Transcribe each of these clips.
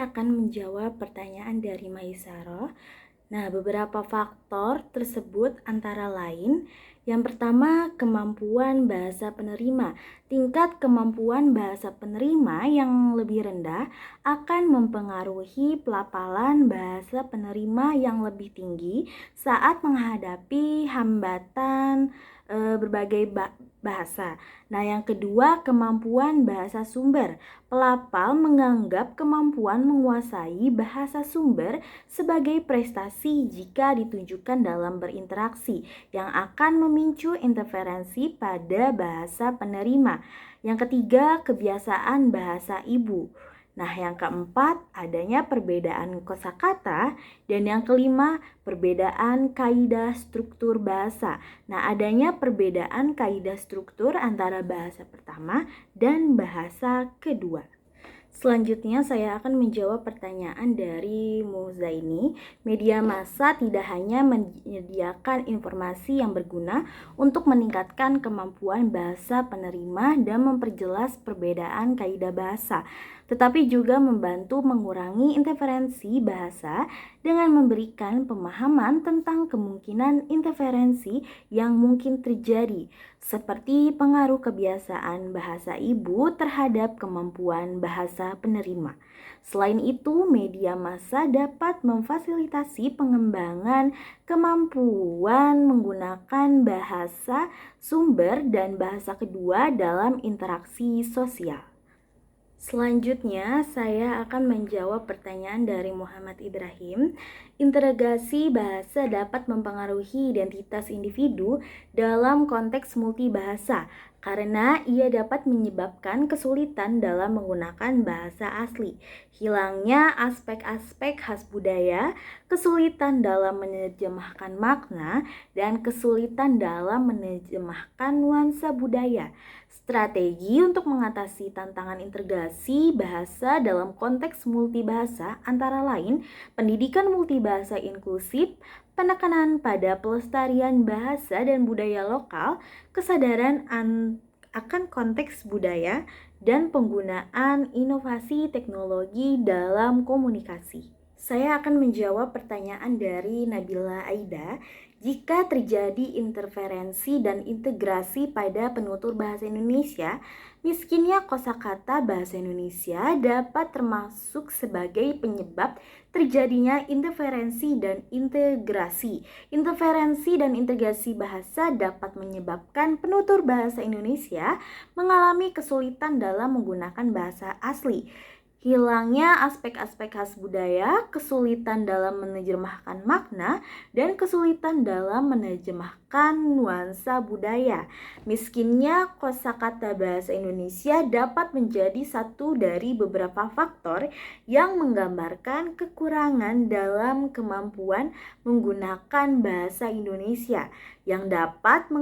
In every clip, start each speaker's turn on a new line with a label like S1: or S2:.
S1: Saya akan menjawab pertanyaan dari Maisaro. Nah, beberapa faktor tersebut antara lain, yang pertama, kemampuan bahasa penerima. Tingkat kemampuan bahasa penerima yang lebih rendah akan mempengaruhi pelafalan bahasa penerima yang lebih tinggi saat menghadapi hambatan berbagai bahasa. Nah, yang kedua, kemampuan bahasa sumber. Pelafal menganggap kemampuan menguasai bahasa sumber sebagai prestasi jika ditunjukkan dalam berinteraksi yang akan memicu interferensi pada bahasa penerima. Yang ketiga, kebiasaan bahasa ibu. Nah, yang keempat, adanya perbedaan kosakata, dan yang kelima, perbedaan kaidah struktur bahasa. Nah, adanya perbedaan kaidah struktur antara bahasa pertama dan bahasa kedua. Selanjutnya saya akan menjawab pertanyaan dari Muzaini. Media massa tidak hanya menyediakan informasi yang berguna untuk meningkatkan kemampuan bahasa penerima dan memperjelas perbedaan kaidah bahasa, tetapi juga membantu mengurangi interferensi bahasa dengan memberikan pemahaman tentang kemungkinan interferensi yang mungkin terjadi, seperti pengaruh kebiasaan bahasa ibu terhadap kemampuan bahasa penerima. Selain itu, media massa dapat memfasilitasi pengembangan kemampuan menggunakan bahasa sumber dan bahasa kedua dalam interaksi sosial. Selanjutnya, saya akan menjawab pertanyaan dari Muhammad Ibrahim. Integrasi bahasa dapat mempengaruhi identitas individu dalam konteks multibahasa karena ia dapat menyebabkan kesulitan dalam menggunakan bahasa asli, hilangnya aspek-aspek khas budaya, kesulitan dalam menerjemahkan makna, dan kesulitan dalam menerjemahkan nuansa budaya. Strategi untuk mengatasi tantangan integrasi bahasa dalam konteks multibahasa antara lain pendidikan multibahasa inklusif, penekanan pada pelestarian bahasa dan budaya lokal, kesadaran akan konteks budaya, dan penggunaan inovasi teknologi dalam komunikasi. Saya akan menjawab pertanyaan dari Nabila Aida. Jika terjadi interferensi dan integrasi pada penutur bahasa Indonesia, miskinnya kosakata bahasa Indonesia dapat termasuk sebagai penyebab terjadinya interferensi dan integrasi. Interferensi dan integrasi bahasa dapat menyebabkan penutur bahasa Indonesia mengalami kesulitan dalam menggunakan bahasa asli. Hilangnya aspek-aspek khas budaya, kesulitan dalam menerjemahkan makna, dan kesulitan dalam menerjemahkan nuansa budaya. Miskinnya kosakata bahasa Indonesia dapat menjadi satu dari beberapa faktor yang menggambarkan kekurangan dalam kemampuan menggunakan bahasa Indonesia, yang dapat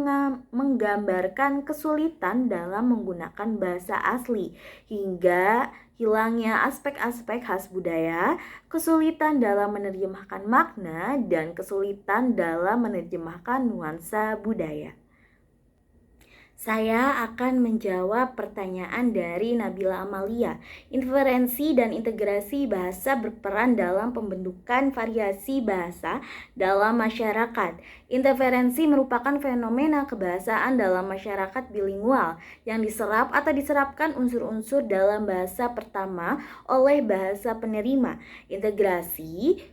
S1: menggambarkan kesulitan dalam menggunakan bahasa asli, hingga hilangnya aspek-aspek khas budaya, kesulitan dalam menerjemahkan makna, dan kesulitan dalam menerjemahkan nuansa budaya. Saya akan menjawab pertanyaan dari Nabila Amalia. Inferensi dan integrasi bahasa berperan dalam pembentukan variasi bahasa dalam masyarakat. Interferensi merupakan fenomena kebahasaan dalam masyarakat bilingual yang diserap atau diserapkan unsur-unsur dalam bahasa pertama oleh bahasa penerima. Integrasi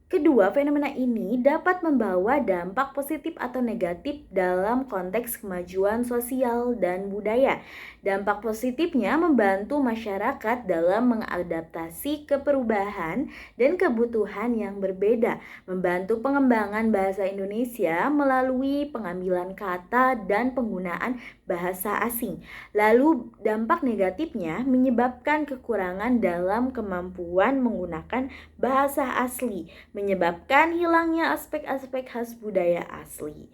S1: kedua fenomena ini dapat membawa dampak positif atau negatif dalam konteks kemajuan sosial dan budaya. Dampak positifnya membantu masyarakat dalam mengadaptasi ke perubahan dan kebutuhan yang berbeda, membantu pengembangan bahasa Indonesia melalui pengambilan kata dan penggunaan bahasa asing. Lalu dampak negatifnya menyebabkan kekurangan dalam kemampuan menggunakan bahasa asli, menyebabkan hilangnya aspek-aspek khas budaya asli.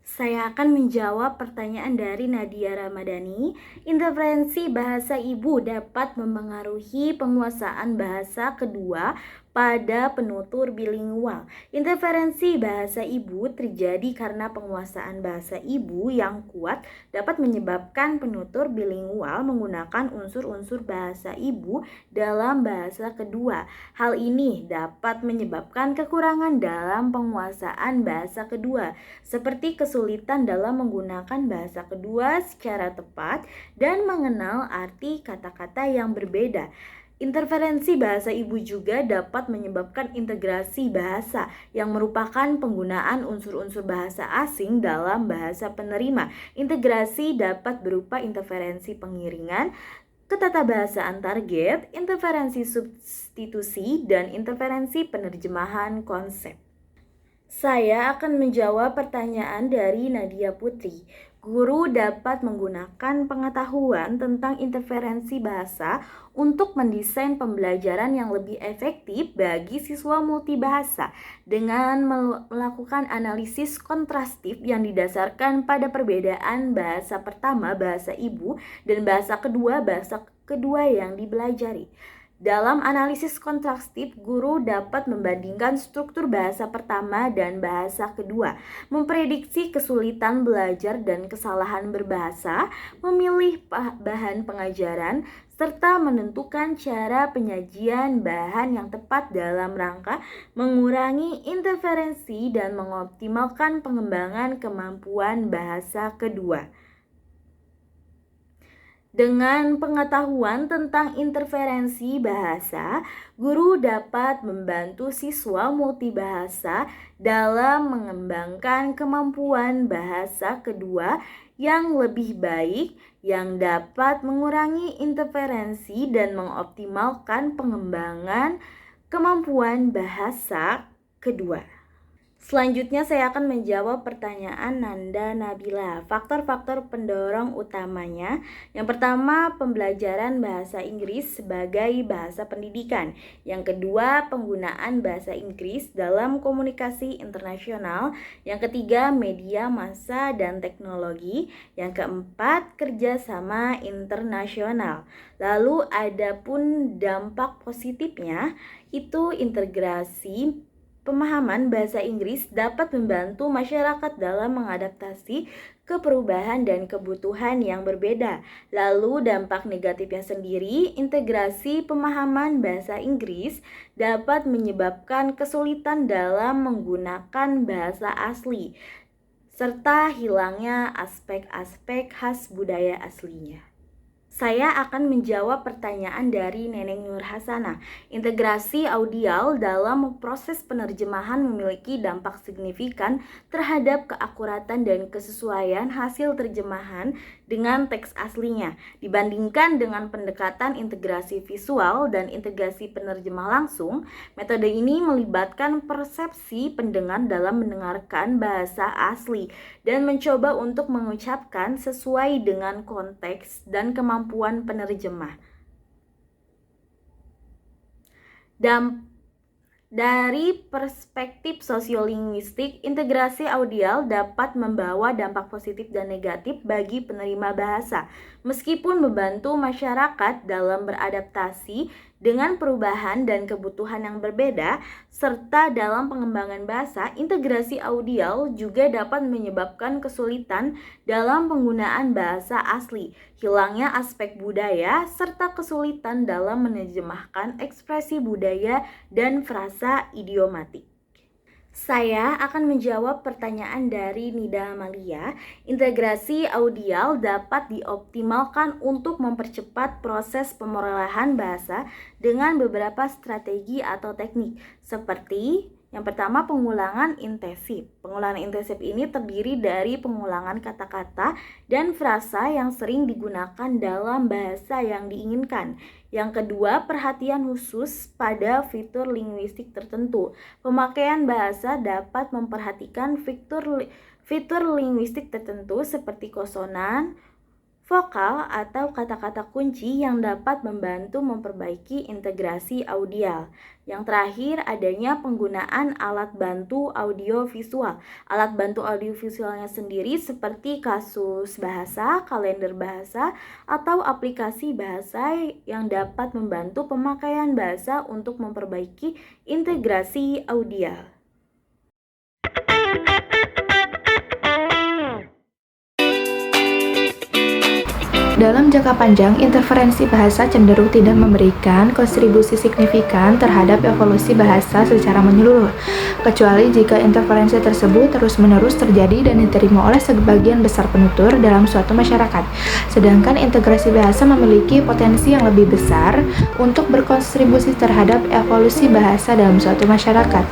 S1: Saya akan menjawab pertanyaan dari Nadia Ramadhani. Interferensi bahasa ibu dapat mempengaruhi penguasaan bahasa kedua pada penutur bilingual. Interferensi bahasa ibu terjadi karena penguasaan bahasa ibu yang kuat dapat menyebabkan penutur bilingual menggunakan unsur-unsur bahasa ibu dalam bahasa kedua. Hal ini dapat menyebabkan kekurangan dalam penguasaan bahasa kedua, seperti kesulitan dalam menggunakan bahasa kedua secara tepat dan mengenal arti kata-kata yang berbeda. Interferensi bahasa ibu juga dapat menyebabkan integrasi bahasa yang merupakan penggunaan unsur-unsur bahasa asing dalam bahasa penerima. Integrasi dapat berupa interferensi pengiringan, ketatabahasaan target, interferensi substitusi, dan interferensi penerjemahan konsep. Saya akan menjawab pertanyaan dari Nadia Putri. Guru dapat menggunakan pengetahuan tentang interferensi bahasa untuk mendesain pembelajaran yang lebih efektif bagi siswa multibahasa dengan melakukan analisis kontrastif yang didasarkan pada perbedaan bahasa pertama, bahasa ibu, dan bahasa kedua yang dipelajari. Dalam analisis kontrastif, guru dapat membandingkan struktur bahasa pertama dan bahasa kedua, memprediksi kesulitan belajar dan kesalahan berbahasa, memilih bahan pengajaran, serta menentukan cara penyajian bahan yang tepat dalam rangka mengurangi interferensi dan mengoptimalkan pengembangan kemampuan bahasa kedua. Dengan pengetahuan tentang interferensi bahasa, guru dapat membantu siswa multibahasa dalam mengembangkan kemampuan bahasa kedua yang lebih baik, yang dapat mengurangi interferensi dan mengoptimalkan pengembangan kemampuan bahasa kedua. Selanjutnya saya akan menjawab pertanyaan Nanda Nabila. Faktor-faktor pendorong utamanya. Yang pertama, pembelajaran bahasa Inggris sebagai bahasa pendidikan. Yang kedua, penggunaan bahasa Inggris dalam komunikasi internasional. Yang ketiga, media massa dan teknologi. Yang keempat, kerjasama internasional. Lalu ada pun dampak positifnya, itu integrasi. Pemahaman bahasa Inggris dapat membantu masyarakat dalam mengadaptasi ke perubahan dan kebutuhan yang berbeda. Lalu dampak negatifnya sendiri, integrasi pemahaman bahasa Inggris dapat menyebabkan kesulitan dalam menggunakan bahasa asli, serta hilangnya aspek-aspek khas budaya aslinya. Saya akan menjawab pertanyaan dari Neneng Nur Hasanah. Integrasi audial dalam proses penerjemahan memiliki dampak signifikan terhadap keakuratan dan kesesuaian hasil terjemahan dengan teks aslinya dibandingkan dengan pendekatan integrasi visual dan integrasi penerjemah langsung. Metode ini melibatkan persepsi pendengar dalam mendengarkan bahasa asli dan mencoba untuk mengucapkan sesuai dengan konteks dan kemampuan penerjemah. Dari perspektif sosiolinguistik, integrasi audial dapat membawa dampak positif dan negatif bagi penerima bahasa. Meskipun membantu masyarakat dalam beradaptasi dengan perubahan dan kebutuhan yang berbeda, serta dalam pengembangan bahasa, integrasi audial juga dapat menyebabkan kesulitan dalam penggunaan bahasa asli, hilangnya aspek budaya, serta kesulitan dalam menerjemahkan ekspresi budaya dan frasa idiomatik. Saya akan menjawab pertanyaan dari Nida Amalia. Integrasi audial dapat dioptimalkan untuk mempercepat proses pemerolehan bahasa dengan beberapa strategi atau teknik, seperti yang pertama, pengulangan intensif. Pengulangan intensif ini terdiri dari pengulangan kata-kata dan frasa yang sering digunakan dalam bahasa yang diinginkan. Yang kedua, perhatian khusus pada fitur linguistik tertentu. Pemakaian bahasa dapat memperhatikan fitur linguistik tertentu seperti konsonan, vokal atau kata-kata kunci yang dapat membantu memperbaiki integrasi audial. Yang terakhir, adanya penggunaan alat bantu audiovisual. Alat bantu audiovisualnya sendiri seperti kasus bahasa, kalender bahasa, atau aplikasi bahasa yang dapat membantu pemakaian bahasa untuk memperbaiki integrasi audial.
S2: Dalam jangka panjang, interferensi bahasa cenderung tidak memberikan kontribusi signifikan terhadap evolusi bahasa secara menyeluruh, kecuali jika interferensi tersebut terus-menerus terjadi dan diterima oleh sebagian besar penutur dalam suatu masyarakat. Sedangkan integrasi bahasa memiliki potensi yang lebih besar untuk berkontribusi terhadap evolusi bahasa dalam suatu masyarakat.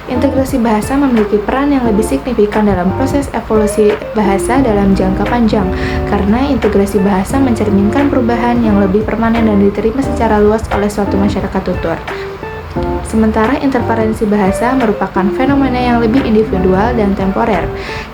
S2: Integrasi bahasa memiliki peran yang lebih signifikan dalam proses evolusi bahasa dalam jangka panjang, karena integrasi bahasa mencerminkan perubahan yang lebih permanen dan diterima secara luas oleh suatu masyarakat tutur. Sementara interferensi bahasa merupakan fenomena yang lebih individual dan temporer,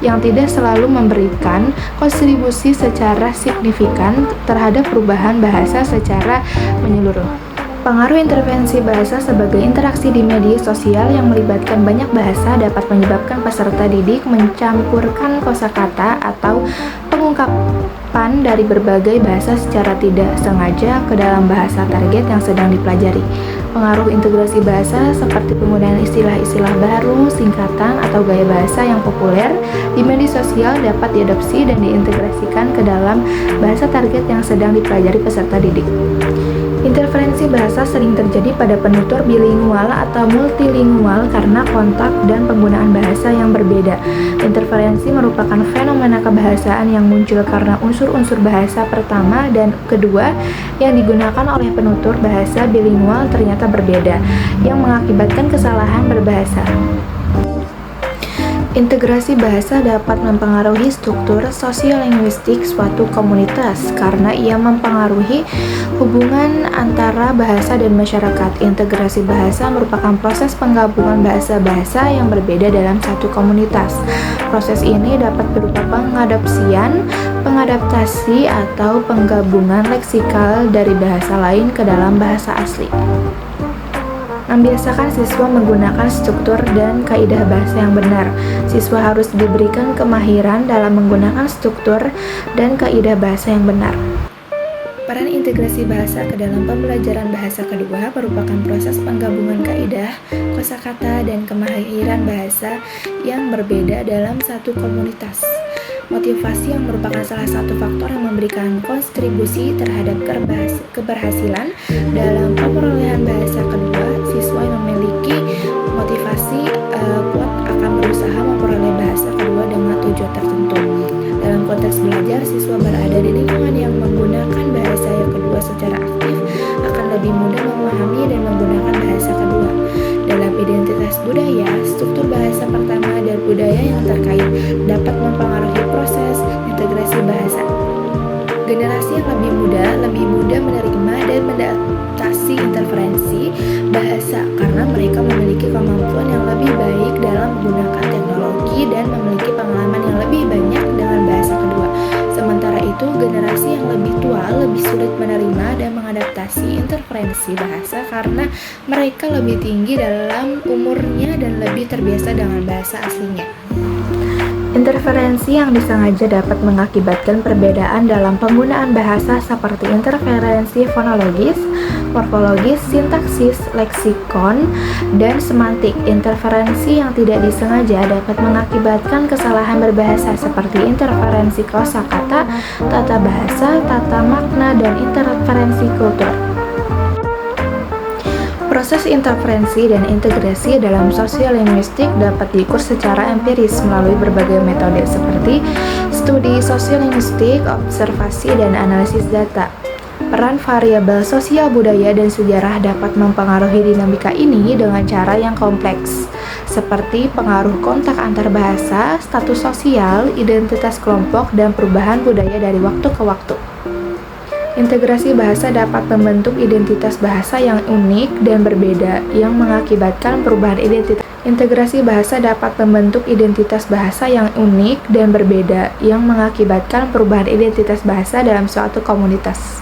S2: yang tidak selalu memberikan kontribusi secara signifikan terhadap perubahan bahasa secara menyeluruh. Pengaruh intervensi bahasa sebagai interaksi di media sosial yang melibatkan banyak bahasa dapat menyebabkan peserta didik mencampurkan kosakata atau pengungkapan dari berbagai bahasa secara tidak sengaja ke dalam bahasa target yang sedang dipelajari. Pengaruh integrasi bahasa seperti penggunaan istilah-istilah baru, singkatan, atau gaya bahasa yang populer di media sosial dapat diadopsi dan diintegrasikan ke dalam bahasa target yang sedang dipelajari peserta didik. Interferensi bahasa sering terjadi pada penutur bilingual atau multilingual karena kontak dan penggunaan bahasa yang berbeda. Interferensi merupakan fenomena kebahasaan yang muncul karena unsur-unsur bahasa pertama dan kedua yang digunakan oleh penutur bahasa bilingual ternyata berbeda, yang mengakibatkan kesalahan berbahasa. Integrasi bahasa dapat mempengaruhi struktur sosiolinguistik suatu komunitas karena ia mempengaruhi hubungan antara bahasa dan masyarakat. Integrasi bahasa merupakan proses penggabungan bahasa-bahasa yang berbeda dalam satu komunitas. Proses ini dapat berupa pengadopsian, pengadaptasi, atau penggabungan leksikal dari bahasa lain ke dalam bahasa asli. Membiasakan siswa menggunakan struktur dan kaidah bahasa yang benar. Siswa harus diberikan kemahiran dalam menggunakan struktur dan kaidah bahasa yang benar. Peran integrasi bahasa ke dalam pembelajaran bahasa kedua merupakan proses penggabungan kaidah, kosakata, dan kemahiran bahasa yang berbeda dalam satu komunitas. Motivasi yang merupakan salah satu faktor yang memberikan kontribusi terhadap keberhasilan dalam perolehan bahasa kedua. Siswa yang memiliki motivasi kuat akan berusaha memperoleh bahasa kedua dengan tujuan tertentu. Dalam konteks belajar, siswa berada di lingkungan yang menggunakan bahasa yang kedua secara aktif akan lebih mudah memahami dan menggunakan bahasa kedua. Dalam identitas budaya, struktur bahasa pertama dan budaya yang terkait dapat mempengaruhi proses integrasi bahasa. Generasi yang lebih mudah menerima dan mengatasi interferensi bahasa karena mereka memiliki kemampuan yang lebih baik dalam menggunakan teknologi dan memiliki pengalaman yang lebih banyak dengan bahasa kedua. Sementara itu, generasi yang lebih tua lebih sulit menerima dan mengadaptasi interferensi bahasa karena mereka lebih tinggi dalam umurnya dan lebih terbiasa dengan bahasa aslinya. Interferensi yang disengaja dapat mengakibatkan perbedaan dalam penggunaan bahasa seperti interferensi fonologis, morfologis, sintaksis, leksikon, dan semantik. Interferensi yang tidak disengaja dapat mengakibatkan kesalahan berbahasa seperti interferensi kosakata, tata bahasa, tata makna, dan interferensi kultur. Proses interferensi dan integrasi dalam sosiolinguistik dapat diukur secara empiris melalui berbagai metode seperti studi sosiolinguistik, observasi, dan analisis data. Peran variabel sosial, budaya, dan sejarah dapat mempengaruhi dinamika ini dengan cara yang kompleks, seperti pengaruh kontak antar bahasa, status sosial, identitas kelompok, dan perubahan budaya dari waktu ke waktu. Integrasi bahasa dapat membentuk identitas bahasa yang unik dan berbeda yang mengakibatkan perubahan identitas. Integrasi bahasa dapat membentuk identitas bahasa yang unik dan berbeda yang mengakibatkan perubahan identitas bahasa dalam suatu komunitas.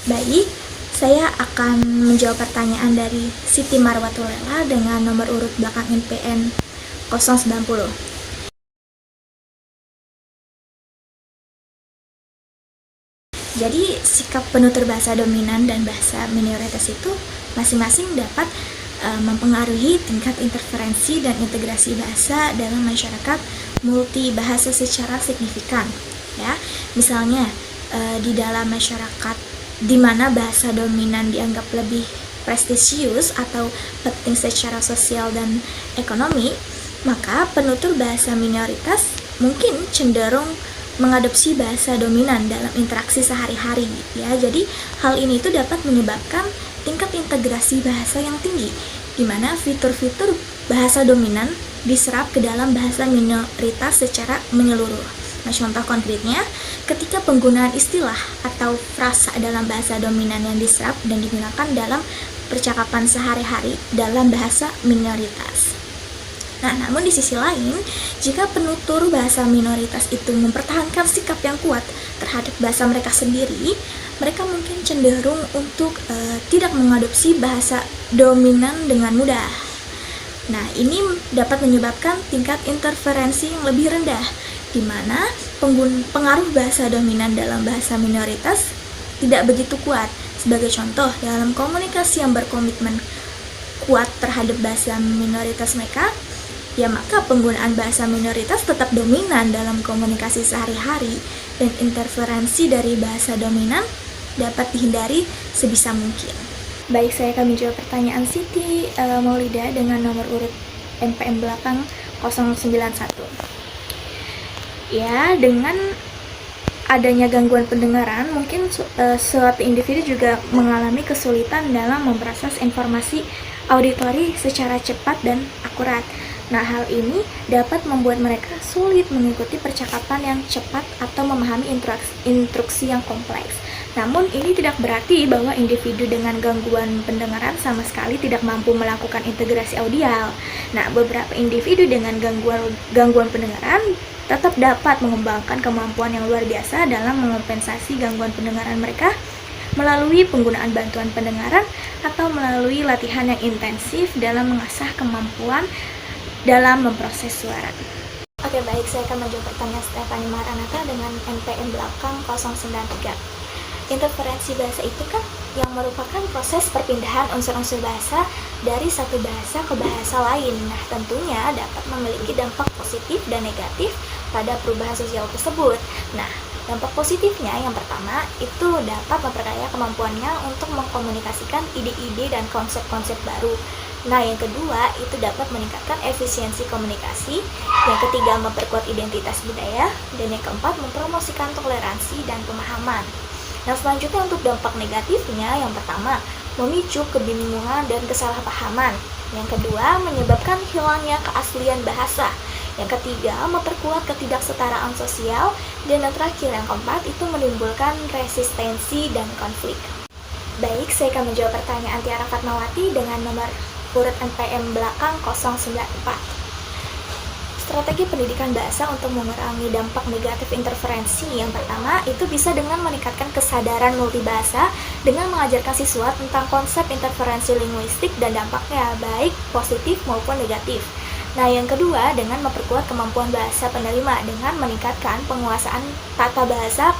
S3: Baik, saya akan menjawab pertanyaan dari Siti Marwatulela dengan nomor urut belakang NPM 090. Jadi, sikap penutur bahasa dominan dan bahasa minoritas itu masing-masing dapat mempengaruhi tingkat interferensi dan integrasi bahasa dalam masyarakat multibahasa secara signifikan. Ya, misalnya di dalam masyarakat di mana bahasa dominan dianggap lebih prestisius atau penting secara sosial dan ekonomi, maka penutur bahasa minoritas mungkin cenderung mengadopsi bahasa dominan dalam interaksi sehari-hari ya. Jadi hal ini itu dapat menyebabkan tingkat integrasi bahasa yang tinggi di mana fitur-fitur bahasa dominan diserap ke dalam bahasa minoritas secara menyeluruh. Nah, contoh konkretnya ketika penggunaan istilah atau frasa dalam bahasa dominan yang diserap dan digunakan dalam percakapan sehari-hari dalam bahasa minoritas. Nah, namun di sisi lain, jika penutur bahasa minoritas itu mempertahankan sikap yang kuat terhadap bahasa mereka sendiri, mereka mungkin cenderung untuk tidak mengadopsi bahasa dominan dengan mudah. Nah, ini dapat menyebabkan tingkat interferensi yang lebih rendah, di mana pengaruh bahasa dominan dalam bahasa minoritas tidak begitu kuat. Sebagai contoh, dalam komunikasi yang berkomitmen kuat terhadap bahasa minoritas mereka, ya maka penggunaan bahasa minoritas tetap dominan dalam komunikasi sehari-hari dan interferensi dari bahasa dominan dapat dihindari sebisa mungkin. Baik, saya akan menjawab pertanyaan Siti Maulida dengan nomor urut NPM belakang 091. Ya, dengan adanya gangguan pendengaran, mungkin suatu individu juga mengalami kesulitan dalam memproses informasi auditori secara cepat dan akurat. Nah, hal ini dapat membuat mereka sulit mengikuti percakapan yang cepat atau memahami instruksi yang kompleks. Namun, ini tidak berarti bahwa individu dengan gangguan pendengaran sama sekali tidak mampu melakukan integrasi audial. Nah, beberapa individu dengan gangguan pendengaran tetap dapat mengembangkan kemampuan yang luar biasa dalam mengompensasi gangguan pendengaran mereka melalui penggunaan bantuan pendengaran atau melalui latihan yang intensif dalam mengasah kemampuan dalam memproses suara. Oke, baik, saya akan menjawab pertanyaan Stephanie Maranatha dengan NPM belakang 093. Interferensi bahasa itu kan yang merupakan proses perpindahan unsur-unsur bahasa dari satu bahasa ke bahasa lain. Nah, tentunya dapat memiliki dampak positif dan negatif pada perubahan sosial tersebut. Nah, dampak positifnya yang pertama itu dapat memperkaya kemampuannya untuk mengkomunikasikan ide-ide dan konsep-konsep baru. Nah, yang kedua itu dapat meningkatkan efisiensi komunikasi. Yang ketiga, memperkuat identitas budaya. Dan yang keempat, mempromosikan toleransi dan pemahaman. Nah, selanjutnya untuk dampak negatifnya, yang pertama, memicu kebingungan dan kesalahpahaman. Yang kedua, menyebabkan hilangnya keaslian bahasa. Yang ketiga, memperkuat ketidaksetaraan sosial. Dan yang terakhir, yang keempat, itu menimbulkan resistensi dan konflik. Baik, saya akan menjawab pertanyaan Tiara Fatmawati dengan nomor urut NPM belakang 094. Strategi pendidikan bahasa untuk mengurangi dampak negatif interferensi yang pertama itu bisa dengan meningkatkan kesadaran multibahasa dengan mengajarkan siswa tentang konsep interferensi linguistik dan dampaknya baik positif maupun negatif. Nah, yang kedua dengan memperkuat kemampuan bahasa penerima dengan meningkatkan penguasaan tata bahasa,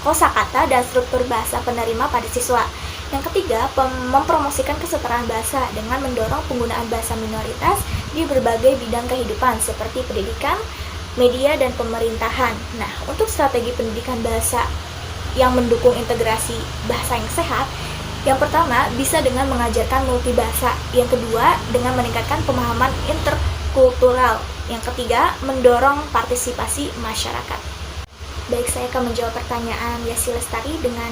S3: kosakata dan struktur bahasa penerima pada siswa. Yang ketiga, mempromosikan kesetaraan bahasa dengan mendorong penggunaan bahasa minoritas di berbagai bidang kehidupan seperti pendidikan, media, dan pemerintahan. Nah, untuk strategi pendidikan bahasa yang mendukung integrasi bahasa yang sehat, yang pertama bisa dengan mengajarkan multibahasa, yang kedua dengan meningkatkan pemahaman interkultural, yang ketiga mendorong partisipasi masyarakat. Baik, saya akan menjawab pertanyaan Yasi Lestari dengan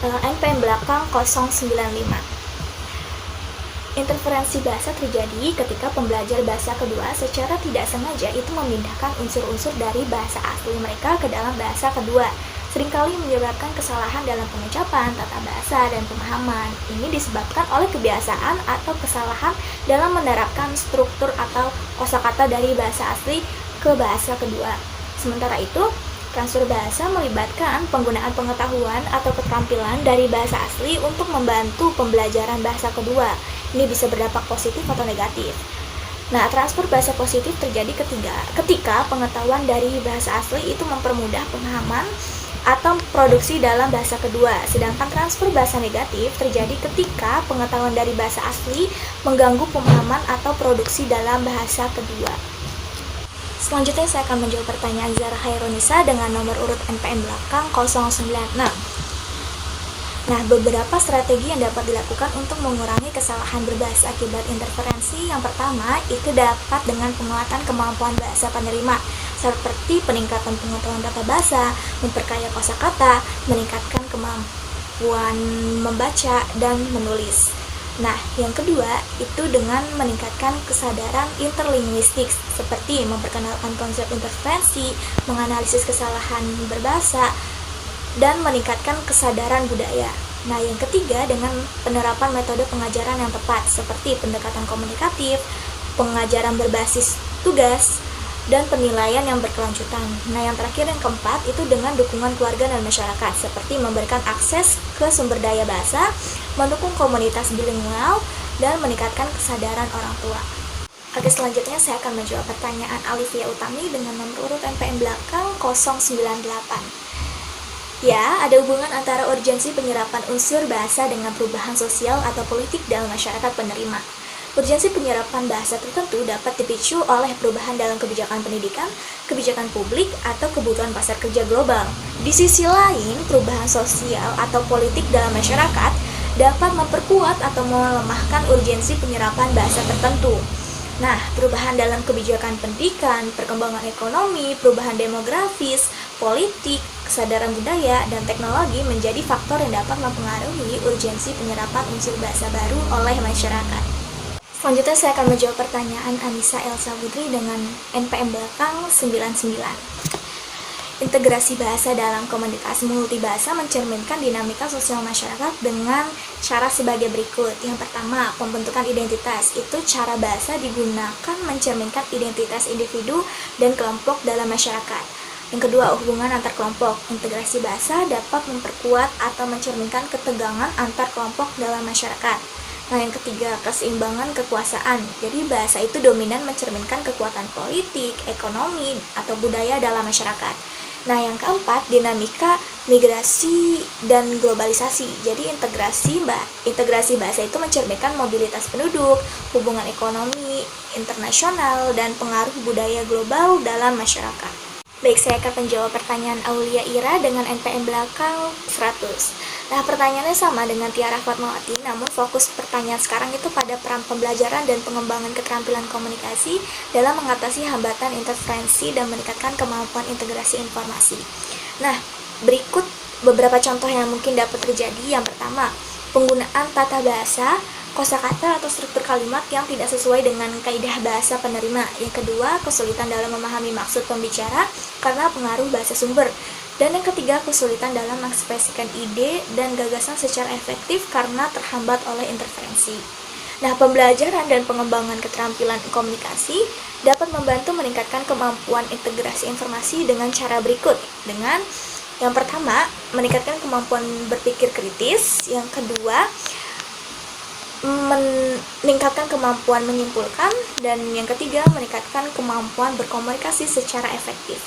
S3: NPM belakang 095. Interferensi bahasa terjadi ketika pembelajar bahasa kedua secara tidak sengaja itu memindahkan unsur-unsur dari bahasa asli mereka ke dalam bahasa kedua, seringkali menyebabkan kesalahan dalam pengucapan, tata bahasa, dan pemahaman. Ini disebabkan oleh kebiasaan atau kesalahan dalam menerapkan struktur atau kosakata dari bahasa asli ke bahasa kedua. Sementara itu, transfer bahasa melibatkan penggunaan pengetahuan atau keterampilan dari bahasa asli untuk membantu pembelajaran bahasa kedua. Ini bisa berdampak positif atau negatif. Nah, transfer bahasa positif terjadi ketika pengetahuan dari bahasa asli itu mempermudah pemahaman atau produksi dalam bahasa kedua. Sedangkan transfer bahasa negatif terjadi ketika pengetahuan dari bahasa asli mengganggu pemahaman atau produksi dalam bahasa kedua. Selanjutnya saya akan menjawab pertanyaan Zara Hairunisa dengan nomor urut NPM belakang 096. Nah, beberapa strategi yang dapat dilakukan untuk mengurangi kesalahan berbahasa akibat interferensi. Yang pertama, itu dapat dengan penguatan kemampuan bahasa penerima, seperti peningkatan pengetahuan tata bahasa, memperkaya kosakata, meningkatkan kemampuan membaca dan menulis. Nah, yang kedua, itu dengan meningkatkan kesadaran interlinguistik, seperti memperkenalkan konsep interferensi, menganalisis kesalahan berbahasa, dan meningkatkan kesadaran budaya. Nah, yang ketiga dengan penerapan metode pengajaran yang tepat seperti pendekatan komunikatif, pengajaran berbasis tugas, dan penilaian yang berkelanjutan. Nah, yang terakhir yang keempat itu dengan dukungan keluarga dan masyarakat seperti memberikan akses ke sumber daya bahasa, mendukung komunitas bilingual, dan meningkatkan kesadaran orang tua. Oke, selanjutnya saya akan menjawab pertanyaan Alivia Utami dengan nomor urut NPM belakang 098. Ya, ada hubungan antara urgensi penyerapan unsur bahasa dengan perubahan sosial atau politik dalam masyarakat penerima. Urgensi penyerapan bahasa tertentu dapat dipicu oleh perubahan dalam kebijakan pendidikan, kebijakan publik, atau kebutuhan pasar kerja global. Di sisi lain, perubahan sosial atau politik dalam masyarakat dapat memperkuat atau melemahkan urgensi penyerapan bahasa tertentu. Nah, perubahan dalam kebijakan pendidikan, perkembangan ekonomi, perubahan demografis, politik, kesadaran budaya, dan teknologi menjadi faktor yang dapat mempengaruhi urgensi penyerapan unsur bahasa baru oleh masyarakat. Selanjutnya saya akan menjawab pertanyaan Anissa Elsa Putri dengan NPM belakang 99. Integrasi bahasa dalam komunikasi multibahasa mencerminkan dinamika sosial masyarakat dengan cara sebagai berikut. Yang pertama, pembentukan identitas. Itu cara bahasa digunakan mencerminkan identitas individu dan kelompok dalam masyarakat. Yang kedua, hubungan antar kelompok. Integrasi bahasa dapat memperkuat atau mencerminkan ketegangan antar kelompok dalam masyarakat. Nah, yang ketiga, keseimbangan kekuasaan. Jadi bahasa itu dominan mencerminkan kekuatan politik, ekonomi, atau budaya dalam masyarakat. Nah, yang keempat, dinamika migrasi dan globalisasi. Jadi integrasi bahasa itu mencerminkan mobilitas penduduk, hubungan ekonomi internasional, dan pengaruh budaya global dalam masyarakat. Baik, saya akan menjawab pertanyaan Aulia Ira dengan NPM belakang 100. Nah, pertanyaannya sama dengan Tiara Fatmawati, namun fokus pertanyaan sekarang itu pada peran pembelajaran dan pengembangan keterampilan komunikasi dalam mengatasi hambatan interferensi dan meningkatkan kemampuan integrasi informasi. Nah, berikut beberapa contoh yang mungkin dapat terjadi. Yang pertama, penggunaan tata bahasa, kosakata atau struktur kalimat yang tidak sesuai dengan kaidah bahasa penerima. Yang kedua, kesulitan dalam memahami maksud pembicara karena pengaruh bahasa sumber. Dan yang ketiga, kesulitan dalam mengekspresikan ide dan gagasan secara efektif karena terhambat oleh interferensi. Nah, pembelajaran dan pengembangan keterampilan komunikasi dapat membantu meningkatkan kemampuan integrasi informasi dengan cara berikut. Dengan yang pertama, meningkatkan kemampuan berpikir kritis. Yang kedua, meningkatkan kemampuan menyimpulkan. Dan yang ketiga, meningkatkan kemampuan berkomunikasi secara efektif.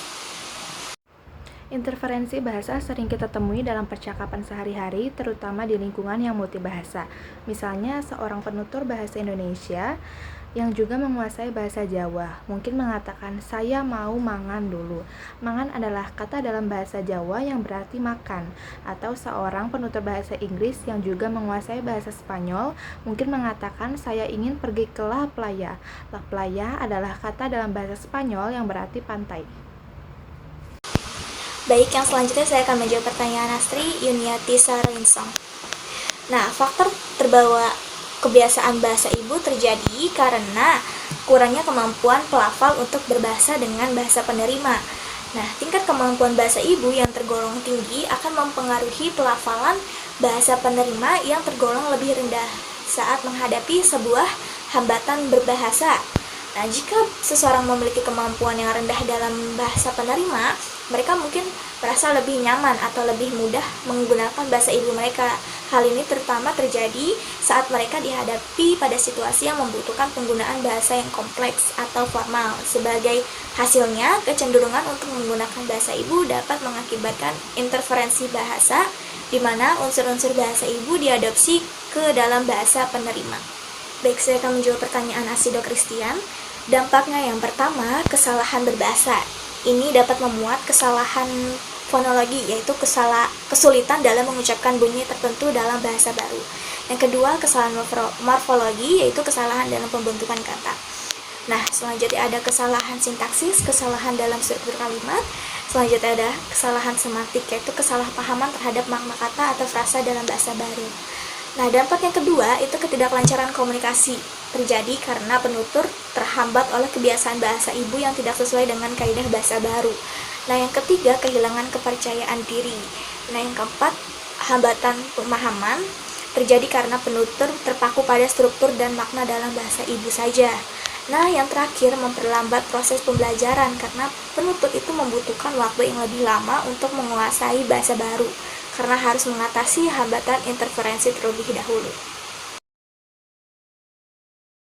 S2: Interferensi bahasa sering kita temui dalam percakapan sehari-hari, terutama di lingkungan yang multibahasa. Misalnya, seorang penutur bahasa Indonesia yang juga menguasai bahasa Jawa mungkin mengatakan, "Saya mau mangan dulu." Mangan adalah kata dalam bahasa Jawa yang berarti makan. Atau seorang penutur bahasa Inggris yang juga menguasai bahasa Spanyol mungkin mengatakan, "Saya ingin pergi ke La Playa." La Playa adalah kata dalam bahasa Spanyol yang berarti pantai.
S3: Baik, yang selanjutnya saya akan menjawab pertanyaan Astri Yuniati Sarinsong. Nah, faktor terbawa kebiasaan bahasa ibu terjadi karena kurangnya kemampuan pelafal untuk berbahasa dengan bahasa penerima. Nah, tingkat kemampuan bahasa ibu yang tergolong tinggi akan mempengaruhi pelafalan bahasa penerima yang tergolong lebih rendah saat menghadapi sebuah hambatan berbahasa. Nah, jika seseorang memiliki kemampuan yang rendah dalam bahasa penerima, mereka mungkin merasa lebih nyaman atau lebih mudah menggunakan bahasa ibu mereka. Hal ini terutama terjadi saat mereka dihadapi pada situasi yang membutuhkan penggunaan bahasa yang kompleks atau formal. Sebagai hasilnya, kecenderungan untuk menggunakan bahasa ibu dapat mengakibatkan interferensi bahasa, di mana unsur-unsur bahasa ibu diadopsi ke dalam bahasa penerima. Baik, saya akan menjawab pertanyaan Asido Christian. Dampaknya yang pertama, kesalahan berbahasa. Ini dapat memuat kesalahan fonologi, yaitu kesulitan dalam mengucapkan bunyi tertentu dalam bahasa baru. Yang kedua, kesalahan morfologi, yaitu kesalahan dalam pembentukan kata. Nah, selanjutnya ada kesalahan sintaksis, kesalahan dalam struktur kalimat. Selanjutnya ada kesalahan semantik, yaitu kesalahpahaman terhadap makna kata atau frasa dalam bahasa baru. Nah, dampak yang kedua itu ketidaklancaran komunikasi terjadi karena penutur terhambat oleh kebiasaan bahasa ibu yang tidak sesuai dengan kaidah bahasa baru. Nah, yang ketiga, kehilangan kepercayaan diri. Nah, yang keempat, hambatan pemahaman terjadi karena penutur terpaku pada struktur dan makna dalam bahasa ibu saja. Nah, yang terakhir, memperlambat proses pembelajaran karena penutur itu membutuhkan waktu yang lebih lama untuk menguasai bahasa baru karena harus mengatasi hambatan interferensi terlebih dahulu.